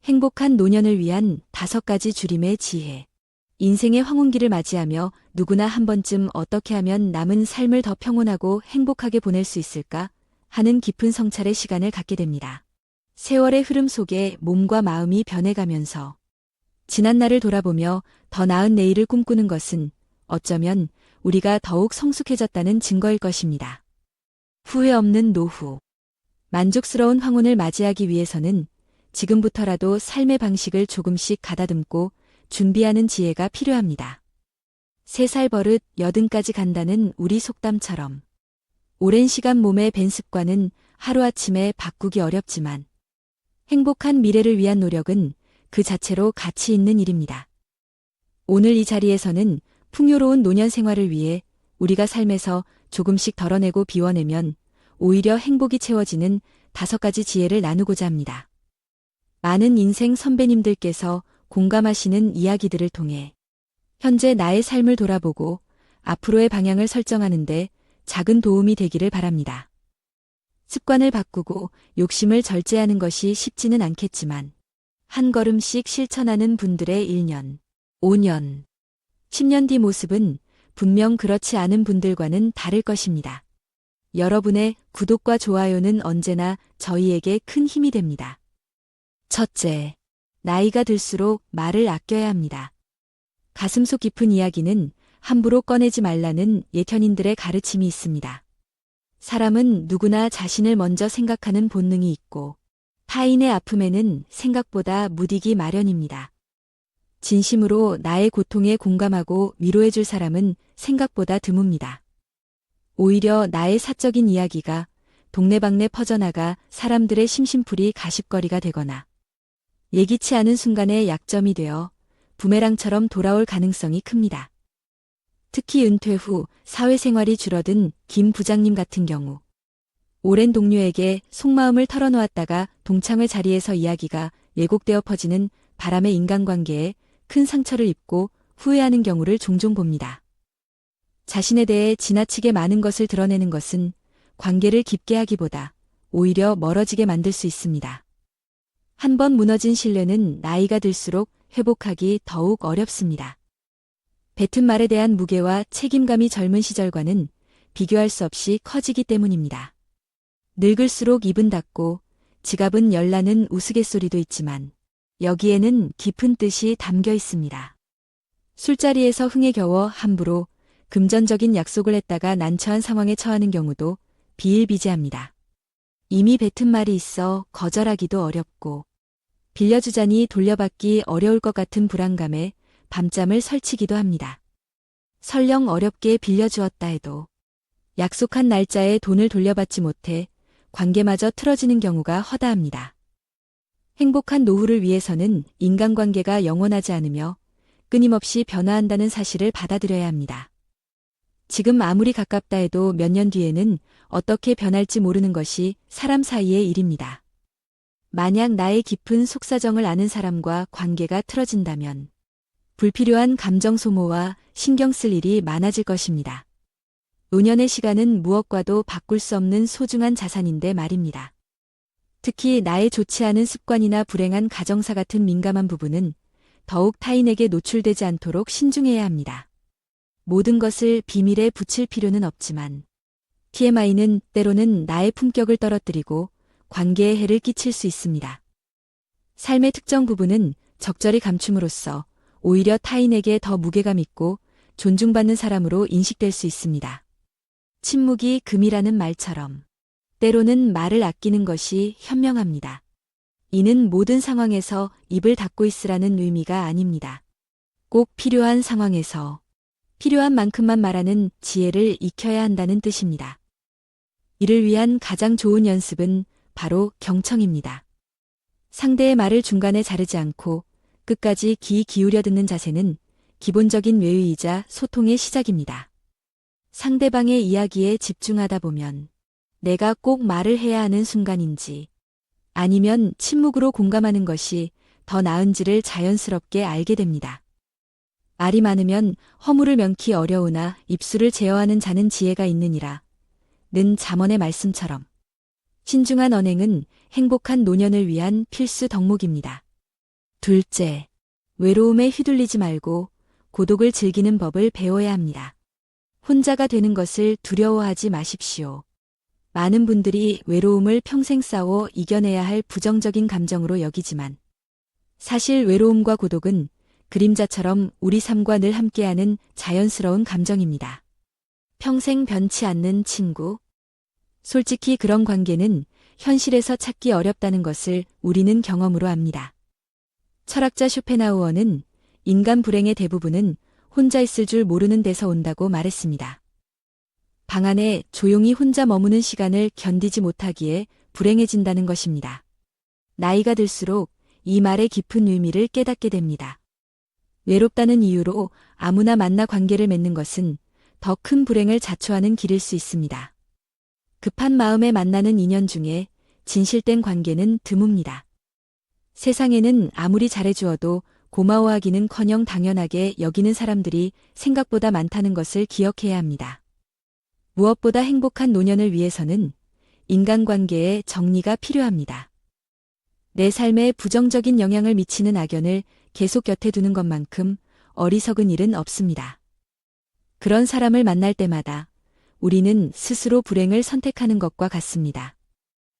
행복한 노년을 위한 5가지 줄임의 지혜. 인생의 황혼기를 맞이하며 누구나 한 번쯤 어떻게 하면 남은 삶을 더 평온하고 행복하게 보낼 수 있을까 하는 깊은 성찰의 시간을 갖게 됩니다. 세월의 흐름 속에 몸과 마음이 변해가면서 지난 날을 돌아보며 더 나은 내일을 꿈꾸는 것은 어쩌면 우리가 더욱 성숙해졌다는 증거일 것입니다. 후회 없는 노후. 만족스러운 황혼을 맞이하기 위해서는 지금부터라도 삶의 방식을 조금씩 가다듬고 준비하는 지혜가 필요합니다. 3살 버릇 80까지 간다는 우리 속담처럼 오랜 시간 몸에 밴 습관은 하루아침에 바꾸기 어렵지만 행복한 미래를 위한 노력은 그 자체로 가치 있는 일입니다. 오늘 이 자리에서는 풍요로운 노년 생활을 위해 우리가 삶에서 조금씩 덜어내고 비워내면 오히려 행복이 채워지는 5가지 지혜를 나누고자 합니다. 많은 인생 선배님들께서 공감하시는 이야기들을 통해 현재 나의 삶을 돌아보고 앞으로의 방향을 설정하는데 작은 도움이 되기를 바랍니다. 습관을 바꾸고 욕심을 절제하는 것이 쉽지는 않겠지만 한 걸음씩 실천하는 분들의 1년, 5년, 10년 뒤 모습은 분명 그렇지 않은 분들과는 다를 것입니다. 여러분의 구독과 좋아요는 언제나 저희에게 큰 힘이 됩니다. 첫째, 나이가 들수록 말을 아껴야 합니다. 가슴속 깊은 이야기는 함부로 꺼내지 말라는 예현인들의 가르침이 있습니다. 사람은 누구나 자신을 먼저 생각하는 본능이 있고 타인의 아픔에는 생각보다 무디기 마련입니다. 진심으로 나의 고통에 공감하고 위로해줄 사람은 생각보다 드뭅니다. 오히려 나의 사적인 이야기가 동네방네 퍼져나가 사람들의 심심풀이 가십거리가 되거나 예기치 않은 순간에 약점이 되어 부메랑처럼 돌아올 가능성이 큽니다. 특히 은퇴 후 사회생활이 줄어든 김 부장님 같은 경우 오랜 동료에게 속마음을 털어놓았다가 동창회 자리에서 이야기가 왜곡되어 퍼지는 바람의 인간관계에 큰 상처를 입고 후회하는 경우를 종종 봅니다. 자신에 대해 지나치게 많은 것을 드러내는 것은 관계를 깊게 하기보다 오히려 멀어지게 만들 수 있습니다. 한 번 무너진 신뢰는 나이가 들수록 회복하기 더욱 어렵습니다. 뱉은 말에 대한 무게와 책임감이 젊은 시절과는 비교할 수 없이 커지기 때문입니다. 늙을수록 입은 닫고 지갑은 열나는 우스갯소리도 있지만 여기에는 깊은 뜻이 담겨 있습니다. 술자리에서 흥에 겨워 함부로 금전적인 약속을 했다가 난처한 상황에 처하는 경우도 비일비재합니다. 이미 뱉은 말이 있어 거절하기도 어렵고 빌려주자니 돌려받기 어려울 것 같은 불안감에 밤잠을 설치기도 합니다. 설령 어렵게 빌려주었다 해도 약속한 날짜에 돈을 돌려받지 못해 관계마저 틀어지는 경우가 허다합니다. 행복한 노후를 위해서는 인간관계가 영원하지 않으며 끊임없이 변화한다는 사실을 받아들여야 합니다. 지금 아무리 가깝다 해도 몇 년 뒤에는 어떻게 변할지 모르는 것이 사람 사이의 일입니다. 만약 나의 깊은 속사정을 아는 사람과 관계가 틀어진다면 불필요한 감정 소모와 신경 쓸 일이 많아질 것입니다. 노년의 시간은 무엇과도 바꿀 수 없는 소중한 자산인데 말입니다. 특히 나의 좋지 않은 습관이나 불행한 가정사 같은 민감한 부분은 더욱 타인에게 노출되지 않도록 신중해야 합니다. 모든 것을 비밀에 붙일 필요는 없지만 TMI는 때로는 나의 품격을 떨어뜨리고 관계에 해를 끼칠 수 있습니다. 삶의 특정 부분은 적절히 감춤으로써 오히려 타인에게 더 무게감 있고 존중받는 사람으로 인식될 수 있습니다. 침묵이 금이라는 말처럼 때로는 말을 아끼는 것이 현명합니다. 이는 모든 상황에서 입을 닫고 있으라는 의미가 아닙니다. 꼭 필요한 상황에서 필요한 만큼만 말하는 지혜를 익혀야 한다는 뜻입니다. 이를 위한 가장 좋은 연습은 바로 경청입니다. 상대의 말을 중간에 자르지 않고 끝까지 귀 기울여 듣는 자세는 기본적인 외유이자 소통의 시작입니다. 상대방의 이야기에 집중하다 보면 내가 꼭 말을 해야 하는 순간인지 아니면 침묵으로 공감하는 것이 더 나은지를 자연스럽게 알게 됩니다. 말이 많으면 허물을 면키 어려우나 입술을 제어하는 자는 지혜가 있느니라 는 잠언의 말씀처럼 신중한 언행은 행복한 노년을 위한 필수 덕목입니다. 둘째, 외로움에 휘둘리지 말고 고독을 즐기는 법을 배워야 합니다. 혼자가 되는 것을 두려워하지 마십시오. 많은 분들이 외로움을 평생 싸워 이겨내야 할 부정적인 감정으로 여기지만 사실 외로움과 고독은 그림자처럼 우리 삶과 늘 함께하는 자연스러운 감정입니다. 평생 변치 않는 친구. 솔직히 그런 관계는 현실에서 찾기 어렵다는 것을 우리는 경험으로 압니다. 철학자 쇼펜하우어는 인간 불행의 대부분은 혼자 있을 줄 모르는 데서 온다고 말했습니다. 방 안에 조용히 혼자 머무는 시간을 견디지 못하기에 불행해진다는 것입니다. 나이가 들수록 이 말의 깊은 의미를 깨닫게 됩니다. 외롭다는 이유로 아무나 만나 관계를 맺는 것은 더 큰 불행을 자초하는 길일 수 있습니다. 급한 마음에 만나는 인연 중에 진실된 관계는 드뭅니다. 세상에는 아무리 잘해주어도 고마워하기는커녕 당연하게 여기는 사람들이 생각보다 많다는 것을 기억해야 합니다. 무엇보다 행복한 노년을 위해서는 인간관계에 정리가 필요합니다. 내 삶에 부정적인 영향을 미치는 악연을 계속 곁에 두는 것만큼 어리석은 일은 없습니다. 그런 사람을 만날 때마다 우리는 스스로 불행을 선택하는 것과 같습니다.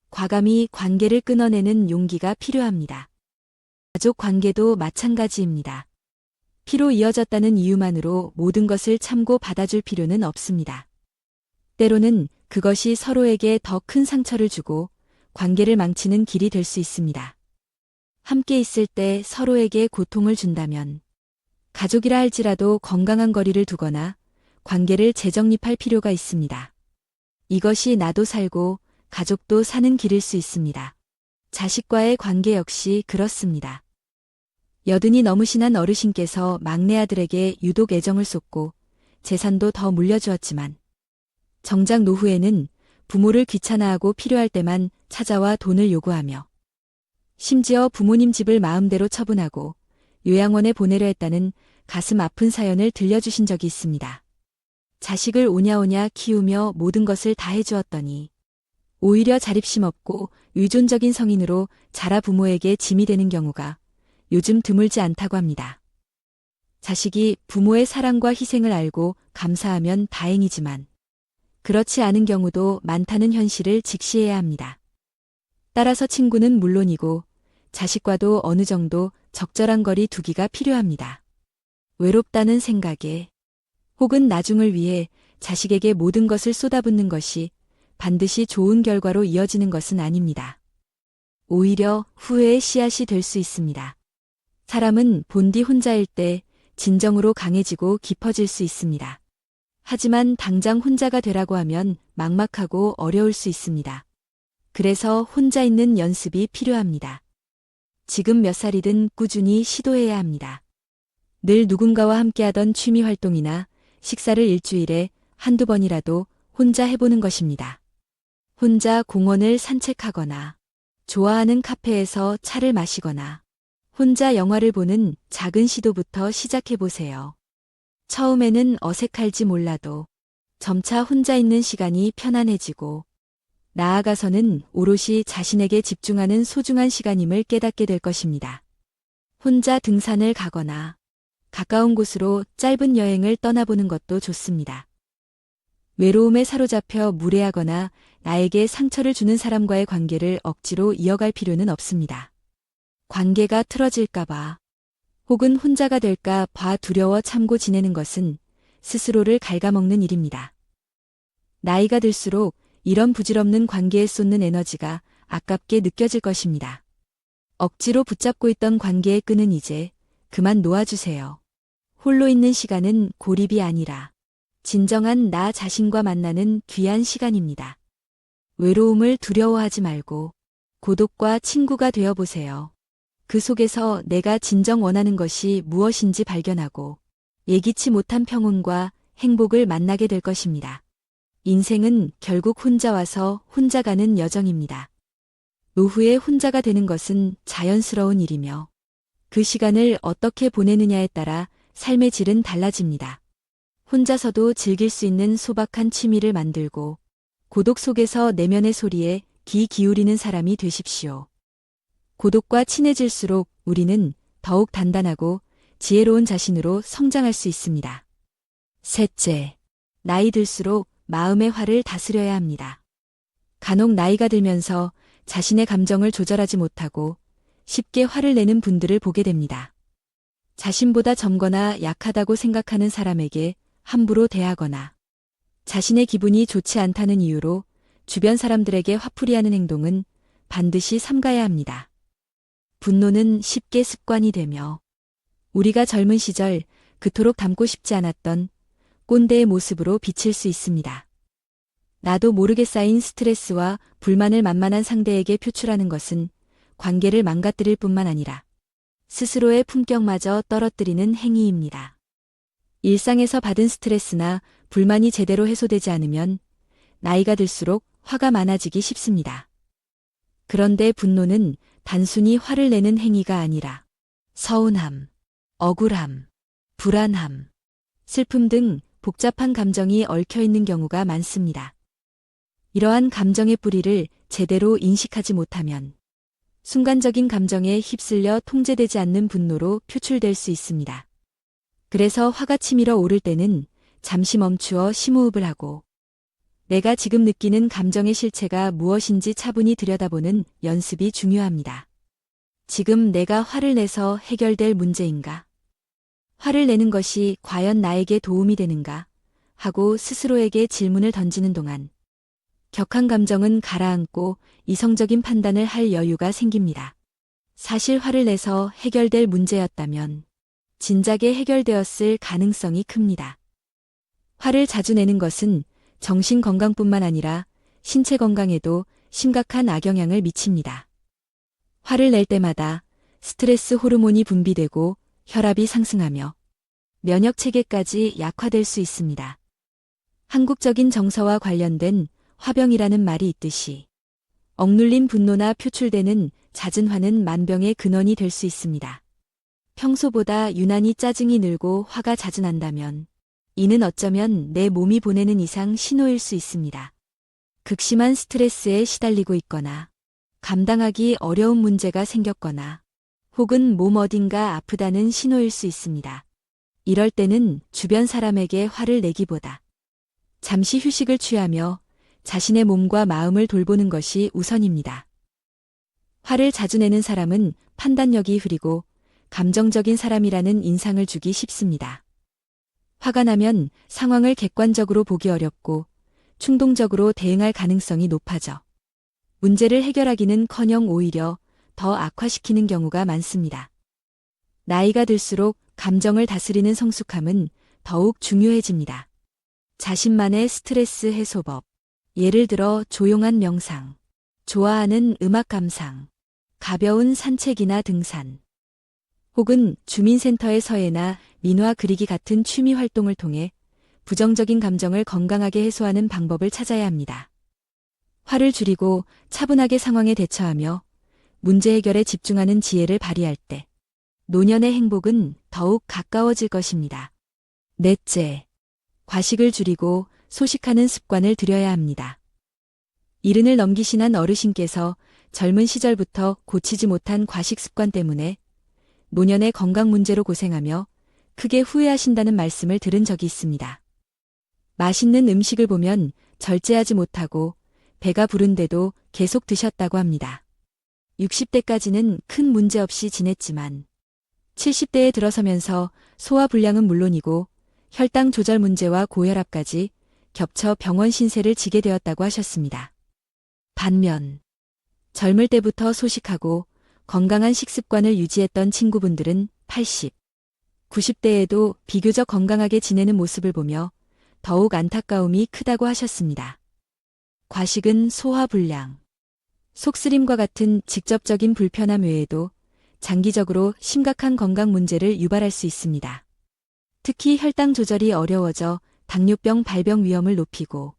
과감히 관계를 끊어내는 용기가 필요합니다. 가족 관계도 마찬가지입니다. 피로 이어졌다는 이유만으로 모든 것을 참고 받아줄 필요는 없습니다. 때로는 그것이 서로에게 더 큰 상처를 주고 관계를 망치는 길이 될 수 있습니다. 함께 있을 때 서로에게 고통을 준다면 가족이라 할지라도 건강한 거리를 두거나 관계를 재정립할 필요가 있습니다. 이것이 나도 살고 가족도 사는 길일 수 있습니다. 자식과의 관계 역시 그렇습니다. 여든이 넘으신 어르신께서 막내 아들에게 유독 애정을 쏟고 재산도 더 물려주었지만 정작 노후에는 부모를 귀찮아하고 필요할 때만 찾아와 돈을 요구하며 심지어 부모님 집을 마음대로 처분하고 요양원에 보내려 했다는 가슴 아픈 사연을 들려주신 적이 있습니다. 자식을 오냐오냐 키우며 모든 것을 다 해주었더니 오히려 자립심 없고 의존적인 성인으로 자라 부모에게 짐이 되는 경우가 요즘 드물지 않다고 합니다. 자식이 부모의 사랑과 희생을 알고 감사하면 다행이지만 그렇지 않은 경우도 많다는 현실을 직시해야 합니다. 따라서 친구는 물론이고 자식과도 어느 정도 적절한 거리 두기가 필요합니다. 외롭다는 생각에 혹은 나중을 위해 자식에게 모든 것을 쏟아붓는 것이 반드시 좋은 결과로 이어지는 것은 아닙니다. 오히려 후회의 씨앗이 될 수 있습니다. 사람은 본디 혼자일 때 진정으로 강해지고 깊어질 수 있습니다. 하지만 당장 혼자가 되라고 하면 막막하고 어려울 수 있습니다. 그래서 혼자 있는 연습이 필요합니다. 지금 몇 살이든 꾸준히 시도해야 합니다. 늘 누군가와 함께하던 취미 활동이나 식사를 일주일에 한두 번이라도 혼자 해보는 것입니다. 혼자 공원을 산책하거나 좋아하는 카페에서 차를 마시거나 혼자 영화를 보는 작은 시도부터 시작해보세요. 처음에는 어색할지 몰라도 점차 혼자 있는 시간이 편안해지고 나아가서는 오롯이 자신에게 집중하는 소중한 시간임을 깨닫게 될 것입니다. 혼자 등산을 가거나 가까운 곳으로 짧은 여행을 떠나보는 것도 좋습니다. 외로움에 사로잡혀 무례하거나 나에게 상처를 주는 사람과의 관계를 억지로 이어갈 필요는 없습니다. 관계가 틀어질까봐 혹은 혼자가 될까 봐 두려워 참고 지내는 것은 스스로를 갉아먹는 일입니다. 나이가 들수록 이런 부질없는 관계에 쏟는 에너지가 아깝게 느껴질 것입니다. 억지로 붙잡고 있던 관계의 끈은 이제 그만 놓아주세요. 홀로 있는 시간은 고립이 아니라 진정한 나 자신과 만나는 귀한 시간입니다. 외로움을 두려워하지 말고 고독과 친구가 되어보세요. 그 속에서 내가 진정 원하는 것이 무엇인지 발견하고 예기치 못한 평온과 행복을 만나게 될 것입니다. 인생은 결국 혼자 와서 혼자 가는 여정입니다. 노후에 혼자가 되는 것은 자연스러운 일이며 그 시간을 어떻게 보내느냐에 따라 삶의 질은 달라집니다. 혼자서도 즐길 수 있는 소박한 취미를 만들고 고독 속에서 내면의 소리에 귀 기울이는 사람이 되십시오. 고독과 친해질수록 우리는 더욱 단단하고 지혜로운 자신으로 성장할 수 있습니다. 셋째, 나이 들수록 마음의 화를 다스려야 합니다. 간혹 나이가 들면서 자신의 감정을 조절하지 못하고 쉽게 화를 내는 분들을 보게 됩니다. 자신보다 젊거나 약하다고 생각하는 사람에게 함부로 대하거나 자신의 기분이 좋지 않다는 이유로 주변 사람들에게 화풀이하는 행동은 반드시 삼가야 합니다. 분노는 쉽게 습관이 되며 우리가 젊은 시절 그토록 닮고 싶지 않았던 꼰대의 모습으로 비칠 수 있습니다. 나도 모르게 쌓인 스트레스와 불만을 만만한 상대에게 표출하는 것은 관계를 망가뜨릴 뿐만 아니라 스스로의 품격마저 떨어뜨리는 행위입니다. 일상에서 받은 스트레스나 불만이 제대로 해소되지 않으면 나이가 들수록 화가 많아지기 쉽습니다. 그런데 분노는 단순히 화를 내는 행위가 아니라 서운함, 억울함, 불안함, 슬픔 등 복잡한 감정이 얽혀 있는 경우가 많습니다. 이러한 감정의 뿌리를 제대로 인식하지 못하면 순간적인 감정에 휩쓸려 통제되지 않는 분노로 표출될 수 있습니다. 그래서 화가 치밀어 오를 때는 잠시 멈추어 심호흡을 하고 내가 지금 느끼는 감정의 실체가 무엇인지 차분히 들여다보는 연습이 중요합니다. 지금 내가 화를 내서 해결될 문제인가? 화를 내는 것이 과연 나에게 도움이 되는가? 하고 스스로에게 질문을 던지는 동안 격한 감정은 가라앉고 이성적인 판단을 할 여유가 생깁니다. 사실 화를 내서 해결될 문제였다면 진작에 해결되었을 가능성이 큽니다. 화를 자주 내는 것은 정신 건강뿐만 아니라 신체 건강에도 심각한 악영향을 미칩니다. 화를 낼 때마다 스트레스 호르몬이 분비되고 혈압이 상승하며 면역 체계까지 약화될 수 있습니다. 한국적인 정서와 관련된 화병이라는 말이 있듯이 억눌린 분노나 표출되는 잦은 화는 만병의 근원이 될 수 있습니다. 평소보다 유난히 짜증이 늘고 화가 자주 난다면 이는 어쩌면 내 몸이 보내는 이상 신호일 수 있습니다. 극심한 스트레스에 시달리고 있거나 감당하기 어려운 문제가 생겼거나 혹은 몸 어딘가 아프다는 신호일 수 있습니다. 이럴 때는 주변 사람에게 화를 내기보다 잠시 휴식을 취하며 자신의 몸과 마음을 돌보는 것이 우선입니다. 화를 자주 내는 사람은 판단력이 흐리고 감정적인 사람이라는 인상을 주기 쉽습니다. 화가 나면 상황을 객관적으로 보기 어렵고 충동적으로 대응할 가능성이 높아져 문제를 해결하기는커녕 오히려 더 악화시키는 경우가 많습니다. 나이가 들수록 감정을 다스리는 성숙함은 더욱 중요해집니다. 자신만의 스트레스 해소법, 예를 들어 조용한 명상, 좋아하는 음악 감상, 가벼운 산책이나 등산, 혹은 주민센터의 서예나 민화 그리기 같은 취미 활동을 통해 부정적인 감정을 건강하게 해소하는 방법을 찾아야 합니다. 화를 줄이고 차분하게 상황에 대처하며 문제 해결에 집중하는 지혜를 발휘할 때 노년의 행복은 더욱 가까워질 것입니다. 넷째, 과식을 줄이고 소식하는 습관을 들여야 합니다. 이른을 넘기신 한 어르신께서 젊은 시절부터 고치지 못한 과식 습관 때문에 노년의 건강 문제로 고생하며 크게 후회하신다는 말씀을 들은 적이 있습니다. 맛있는 음식을 보면 절제하지 못하고 배가 부른데도 계속 드셨다고 합니다. 60대까지는 큰 문제 없이 지냈지만 70대에 들어서면서 소화불량은 물론이고 혈당 조절 문제와 고혈압까지 겹쳐 병원 신세를 지게 되었다고 하셨습니다. 반면 젊을 때부터 소식하고 건강한 식습관을 유지했던 친구분들은 80, 90대에도 비교적 건강하게 지내는 모습을 보며 더욱 안타까움이 크다고 하셨습니다. 과식은 소화불량, 속쓰림과 같은 직접적인 불편함 외에도 장기적으로 심각한 건강 문제를 유발할 수 있습니다. 특히 혈당 조절이 어려워져 당뇨병 발병 위험을 높이고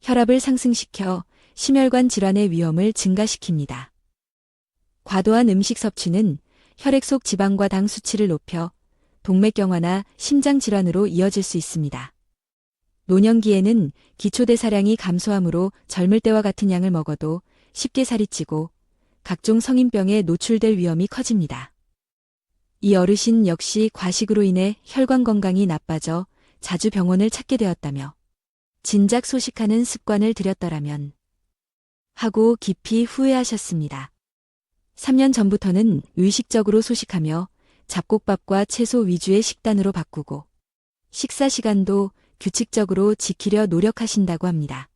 혈압을 상승시켜 심혈관 질환의 위험을 증가시킵니다. 과도한 음식 섭취는 혈액 속 지방과 당 수치를 높여 동맥경화나 심장질환으로 이어질 수 있습니다. 노년기에는 기초대사량이 감소하므로 젊을 때와 같은 양을 먹어도 쉽게 살이 찌고 각종 성인병에 노출될 위험이 커집니다. 이 어르신 역시 과식으로 인해 혈관 건강이 나빠져 자주 병원을 찾게 되었다며 진작 소식하는 습관을 들였더라면 하고 깊이 후회하셨습니다. 3년 전부터는 의식적으로 소식하며 잡곡밥과 채소 위주의 식단으로 바꾸고 식사 시간도 규칙적으로 지키려 노력하신다고 합니다.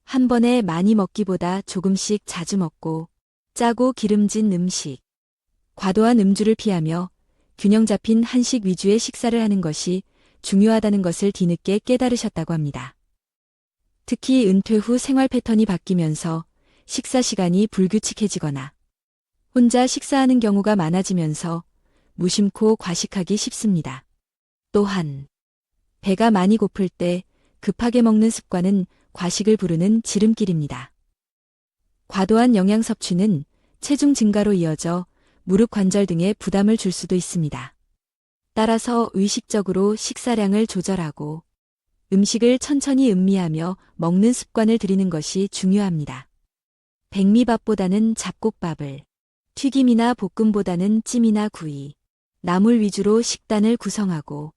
한 번에 많이 먹기보다 조금씩 자주 먹고 짜고 기름진 음식, 과도한 음주를 피하며 균형 잡힌 한식 위주의 식사를 하는 것이 중요하다는 것을 뒤늦게 깨달으셨다고 합니다. 특히 은퇴 후 생활 패턴이 바뀌면서 식사 시간이 불규칙해지거나 혼자 식사하는 경우가 많아지면서 무심코 과식하기 쉽습니다. 또한 배가 많이 고플 때 급하게 먹는 습관은 과식을 부르는 지름길입니다. 과도한 영양 섭취는 체중 증가로 이어져 무릎 관절 등에 부담을 줄 수도 있습니다. 따라서 의식적으로 식사량을 조절하고 음식을 천천히 음미하며 먹는 습관을 들이는 것이 중요합니다. 백미밥보다는 잡곡밥을, 튀김이나 볶음보다는 찜이나 구이, 나물 위주로 식단을 구성하고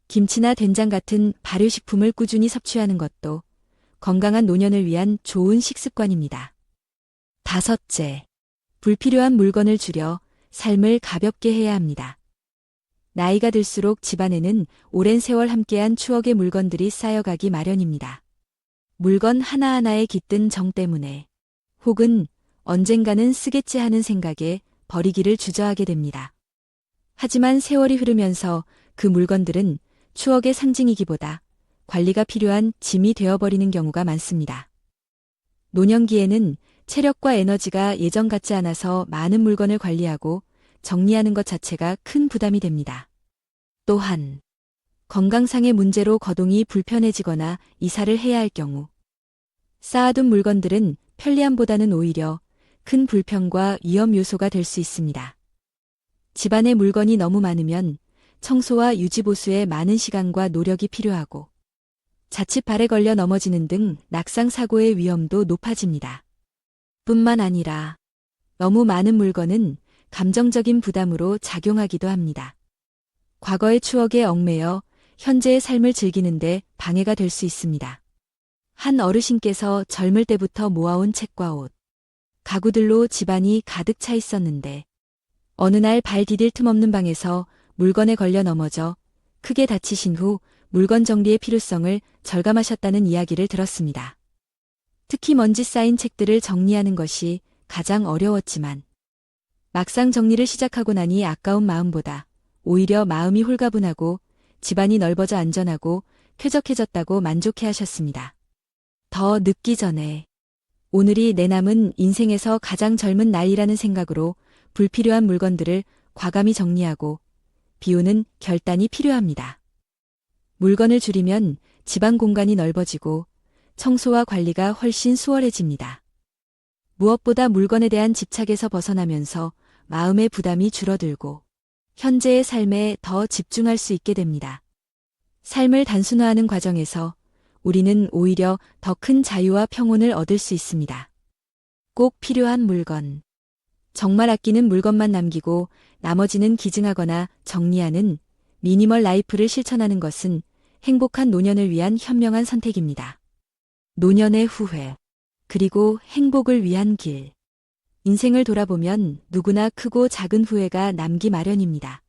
김치나 된장 같은 발효식품을 꾸준히 섭취하는 것도 건강한 노년을 위한 좋은 식습관입니다. 5째, 불필요한 물건을 줄여 삶을 가볍게 해야 합니다. 나이가 들수록 집안에는 오랜 세월 함께한 추억의 물건들이 쌓여가기 마련입니다. 물건 하나하나에 깃든 정 때문에 혹은 언젠가는 쓰겠지 하는 생각에 버리기를 주저하게 됩니다. 하지만 세월이 흐르면서 그 물건들은 추억의 상징이기보다 관리가 필요한 짐이 되어버리는 경우가 많습니다. 노년기에는 체력과 에너지가 예전 같지 않아서 많은 물건을 관리하고 정리하는 것 자체가 큰 부담이 됩니다. 또한 건강상의 문제로 거동이 불편해지거나 이사를 해야 할 경우 쌓아둔 물건들은 편리함보다는 오히려 큰 불편과 위험 요소가 될 수 있습니다. 집안에 물건이 너무 많으면 청소와 유지보수에 많은 시간과 노력이 필요하고 자칫 발에 걸려 넘어지는 등 낙상 사고의 위험도 높아집니다. 뿐만 아니라 너무 많은 물건은 감정적인 부담으로 작용하기도 합니다. 과거의 추억에 얽매여 현재의 삶을 즐기는데 방해가 될 수 있습니다. 한 어르신께서 젊을 때부터 모아온 책과 옷, 가구들로 집안이 가득 차 있었는데 어느 날 발 디딜 틈 없는 방에서 물건에 걸려 넘어져 크게 다치신 후 물건 정리의 필요성을 절감하셨다는 이야기를 들었습니다. 특히 먼지 쌓인 책들을 정리하는 것이 가장 어려웠지만 막상 정리를 시작하고 나니 아까운 마음보다 오히려 마음이 홀가분하고 집안이 넓어져 안전하고 쾌적해졌다고 만족해하셨습니다. 더 늦기 전에 오늘이 내 남은 인생에서 가장 젊은 나이라는 생각으로 불필요한 물건들을 과감히 정리하고 비우는 결단이 필요합니다. 물건을 줄이면 집안 공간이 넓어지고 청소와 관리가 훨씬 수월해집니다. 무엇보다 물건에 대한 집착에서 벗어나면서 마음의 부담이 줄어들고 현재의 삶에 더 집중할 수 있게 됩니다. 삶을 단순화하는 과정에서 우리는 오히려 더 큰 자유와 평온을 얻을 수 있습니다. 꼭 필요한 물건, 정말 아끼는 물건만 남기고 나머지는 기증하거나 정리하는 미니멀 라이프를 실천하는 것은 행복한 노년을 위한 현명한 선택입니다. 노년의 후회, 그리고 행복을 위한 길. 인생을 돌아보면 누구나 크고 작은 후회가 남기 마련입니다.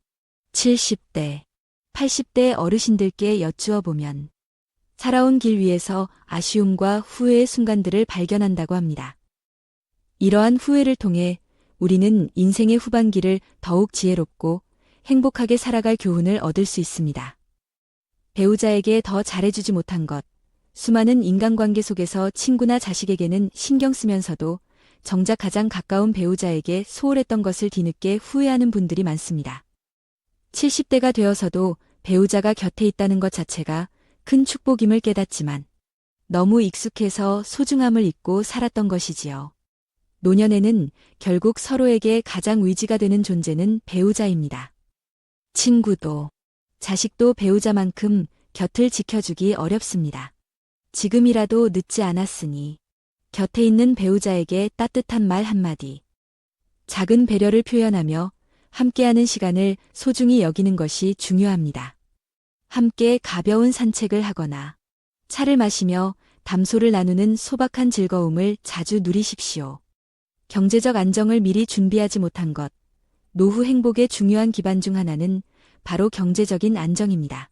70대, 80대 어르신들께 여쭈어 보면 살아온 길 위에서 아쉬움과 후회의 순간들을 발견한다고 합니다. 이러한 후회를 통해 우리는 인생의 후반기를 더욱 지혜롭고 행복하게 살아갈 교훈을 얻을 수 있습니다. 배우자에게 더 잘해주지 못한 것, 수많은 인간관계 속에서 친구나 자식에게는 신경 쓰면서도 정작 가장 가까운 배우자에게 소홀했던 것을 뒤늦게 후회하는 분들이 많습니다. 70대가 되어서도 배우자가 곁에 있다는 것 자체가 큰 축복임을 깨닫지만 너무 익숙해서 소중함을 잊고 살았던 것이지요. 노년에는 결국 서로에게 가장 위지가 되는 존재는 배우자입니다. 친구도, 자식도 배우자만큼 곁을 지켜주기 어렵습니다. 지금이라도 늦지 않았으니 곁에 있는 배우자에게 따뜻한 말 한마디, 작은 배려를 표현하며 함께하는 시간을 소중히 여기는 것이 중요합니다. 함께 가벼운 산책을 하거나 차를 마시며 담소를 나누는 소박한 즐거움을 자주 누리십시오. 경제적 안정을 미리 준비하지 못한 것, 노후 행복의 중요한 기반 중 하나는 바로 경제적인 안정입니다.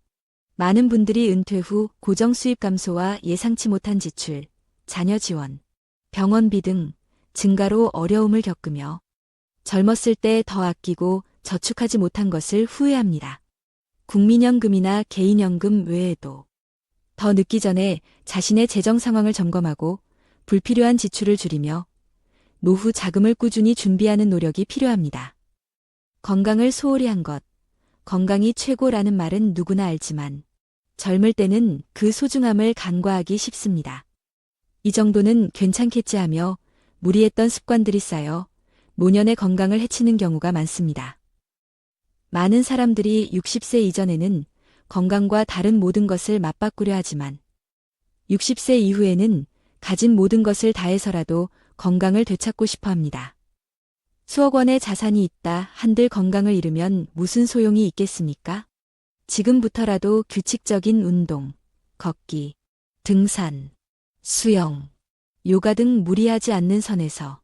많은 분들이 은퇴 후 고정 수입 감소와 예상치 못한 지출, 자녀 지원, 병원비 등 증가로 어려움을 겪으며 젊었을 때 더 아끼고 저축하지 못한 것을 후회합니다. 국민연금이나 개인연금 외에도 더 늦기 전에 자신의 재정 상황을 점검하고 불필요한 지출을 줄이며 노후 자금을 꾸준히 준비하는 노력이 필요합니다. 건강을 소홀히 한 것, 건강이 최고라는 말은 누구나 알지만 젊을 때는 그 소중함을 간과하기 쉽습니다. 이 정도는 괜찮겠지 하며 무리했던 습관들이 쌓여 노년의 건강을 해치는 경우가 많습니다. 많은 사람들이 60세 이전에는 건강과 다른 모든 것을 맞바꾸려 하지만 60세 이후에는 가진 모든 것을 다해서라도 건강을 되찾고 싶어 합니다. 수억 원의 자산이 있다 한들 건강을 잃으면 무슨 소용이 있겠습니까? 지금부터라도 규칙적인 운동, 걷기, 등산, 수영, 요가 등 무리하지 않는 선에서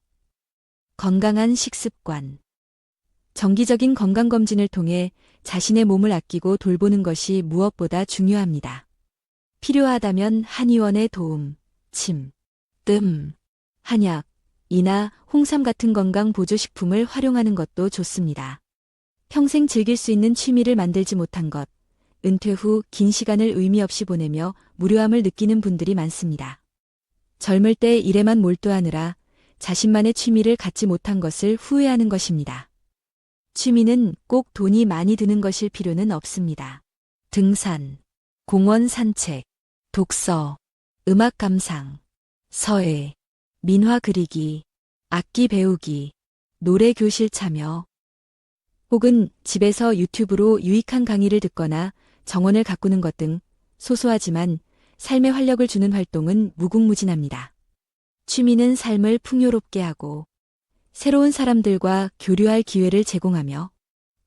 건강한 식습관, 정기적인 건강검진을 통해 자신의 몸을 아끼고 돌보는 것이 무엇보다 중요합니다. 필요하다면 한의원의 도움, 침, 뜸, 한약, 이나 홍삼 같은 건강 보조식품을 활용하는 것도 좋습니다. 평생 즐길 수 있는 취미를 만들지 못한 것, 은퇴 후 긴 시간을 의미 없이 보내며 무료함을 느끼는 분들이 많습니다. 젊을 때 일에만 몰두하느라 자신만의 취미를 갖지 못한 것을 후회하는 것입니다. 취미는 꼭 돈이 많이 드는 것일 필요는 없습니다. 등산, 공원 산책, 독서, 음악 감상, 서예, 민화 그리기, 악기 배우기, 노래 교실 참여, 혹은 집에서 유튜브로 유익한 강의를 듣거나 정원을 가꾸는 것 등 소소하지만 삶에 활력을 주는 활동은 무궁무진합니다. 취미는 삶을 풍요롭게 하고 새로운 사람들과 교류할 기회를 제공하며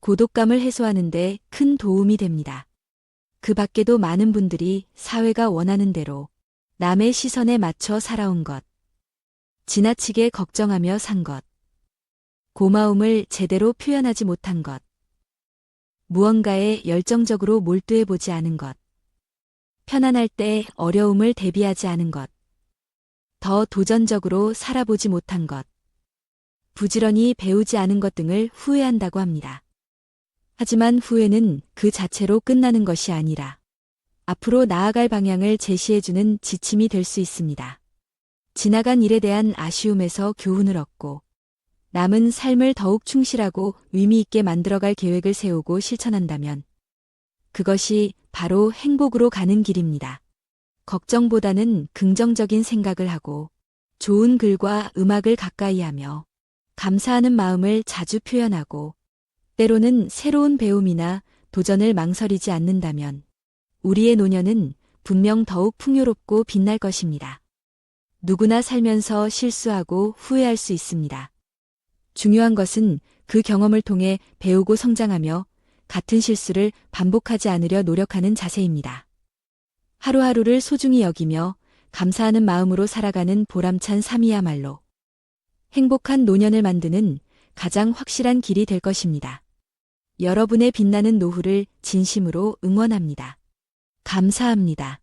고독감을 해소하는 데 큰 도움이 됩니다. 그 밖에도 많은 분들이 사회가 원하는 대로 남의 시선에 맞춰 살아온 것, 지나치게 걱정하며 산 것, 고마움을 제대로 표현하지 못한 것, 무언가에 열정적으로 몰두해보지 않은 것, 편안할 때 어려움을 대비하지 않은 것, 더 도전적으로 살아보지 못한 것, 부지런히 배우지 않은 것 등을 후회한다고 합니다. 하지만 후회는 그 자체로 끝나는 것이 아니라 앞으로 나아갈 방향을 제시해주는 지침이 될 수 있습니다. 지나간 일에 대한 아쉬움에서 교훈을 얻고 남은 삶을 더욱 충실하고 의미 있게 만들어갈 계획을 세우고 실천한다면 그것이 바로 행복으로 가는 길입니다. 걱정보다는 긍정적인 생각을 하고 좋은 글과 음악을 가까이 하며 감사하는 마음을 자주 표현하고 때로는 새로운 배움이나 도전을 망설이지 않는다면 우리의 노년은 분명 더욱 풍요롭고 빛날 것입니다. 누구나 살면서 실수하고 후회할 수 있습니다. 중요한 것은 그 경험을 통해 배우고 성장하며 같은 실수를 반복하지 않으려 노력하는 자세입니다. 하루하루를 소중히 여기며 감사하는 마음으로 살아가는 보람찬 삶이야말로 행복한 노년을 만드는 가장 확실한 길이 될 것입니다. 여러분의 빛나는 노후를 진심으로 응원합니다. 감사합니다.